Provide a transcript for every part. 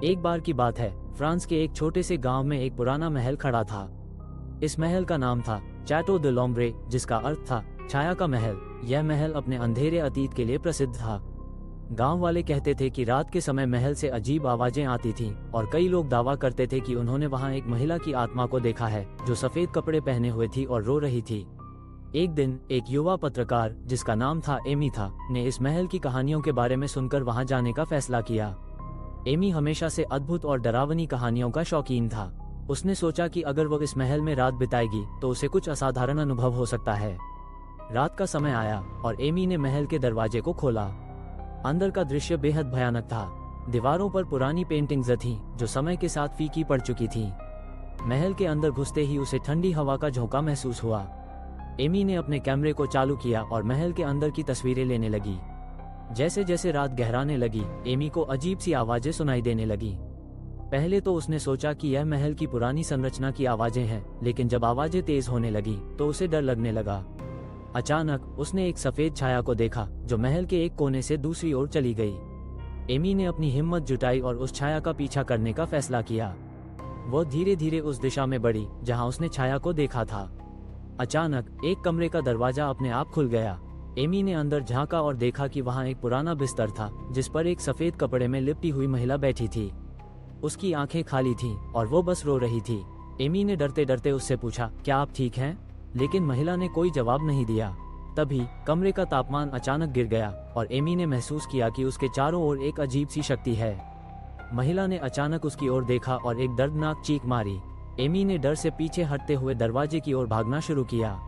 एक बार की बात है, फ्रांस के एक छोटे से गांव में एक पुराना महल खड़ा था। इस महल का नाम था चैटो दे लोम्ब्रे, जिसका अर्थ था छाया का महल। यह महल अपने अंधेरे अतीत के लिए प्रसिद्ध था। गांव वाले कहते थे कि रात के समय महल से अजीब आवाजें आती थीं और कई लोग दावा करते थे कि उन्होंने वहां एक महिला की आत्मा को देखा है जो सफेद कपड़े पहने हुए थी और रो रही थी। एक दिन एक युवा पत्रकार, जिसका नाम था एमी था, ने इस महल की कहानियों के बारे में सुनकर वहां जाने का फैसला किया। एमी हमेशा से अद्भुत और डरावनी कहानियों का शौकीन था। उसने सोचा कि अगर वो इस महल में रात बिताएगी तो उसे कुछ असाधारण अनुभव हो सकता है। रात का समय आया और एमी ने महल के दरवाजे को खोला। अंदर का दृश्य बेहद भयानक था। दीवारों पर पुरानी पेंटिंग्स थीं जो समय के साथ फीकी पड़ चुकी थीं। महल के अंदर घुसते ही उसे ठंडी हवा का झोंका महसूस हुआ। एमी ने अपने कैमरे को चालू किया और महल के अंदर की तस्वीरें लेने लगी। जैसे जैसे रात गहराने लगी, एमी को अजीब सी आवाजें सुनाई देने लगी। पहले तो उसने सोचा कि यह महल की पुरानी संरचना की आवाजें हैं, लेकिन जब आवाजें तेज होने लगी तो उसे डर लगने लगा। अचानक उसने एक सफेद छाया को देखा जो महल के एक कोने से दूसरी ओर चली गई। एमी ने अपनी हिम्मत जुटाई और उस छाया का पीछा करने का फैसला किया। वो धीरे धीरे उस दिशा में बढ़ी जहां उसने छाया को देखा था। अचानक एक कमरे का दरवाजा अपने आप खुल गया। एमी ने अंदर झांका और देखा कि वहां एक पुराना बिस्तर था जिस पर एक सफेद कपड़े में लिपटी हुई महिला बैठी थी। उसकी आंखें खाली थीं और वो बस रो रही थी। एमी ने डरते डरते उससे पूछा, क्या आप ठीक हैं? लेकिन महिला ने कोई जवाब नहीं दिया। तभी कमरे का तापमान अचानक गिर गया और एमी ने महसूस किया कि उसके चारों ओर एक अजीब सी शक्ति है। महिला ने अचानक उसकी ओर देखा और एक दर्दनाक चीख मारी। एमी ने डर से पीछे हटते हुए दरवाजे की ओर भागना शुरू किया,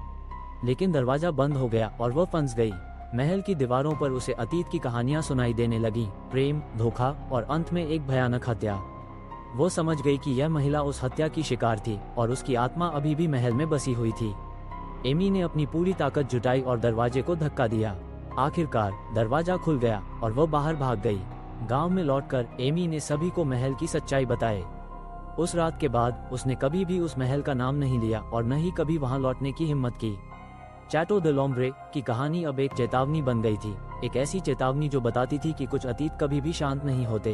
लेकिन दरवाजा बंद हो गया और वह फंस गई। महल की दीवारों पर उसे अतीत की कहानियां सुनाई देने लगी, प्रेम, धोखा और अंत में एक भयानक हत्या। वो समझ गई कि यह महिला उस हत्या की शिकार थी और उसकी आत्मा अभी भी महल में बसी हुई थी। एमी ने अपनी पूरी ताकत जुटाई और दरवाजे को धक्का दिया। आखिरकार दरवाजा खुल गया और वह बाहर भाग गई। गांव में लौटकर एमी ने सभी को महल की सच्चाई बताई। उस रात के बाद उसने कभी भी उस महल का नाम नहीं लिया और न ही कभी वहां लौटने की हिम्मत की। चैटो दे लोम्ब्रे की कहानी अब एक चेतावनी बन गई थी, एक ऐसी चेतावनी जो बताती थी कि कुछ अतीत कभी भी शांत नहीं होते।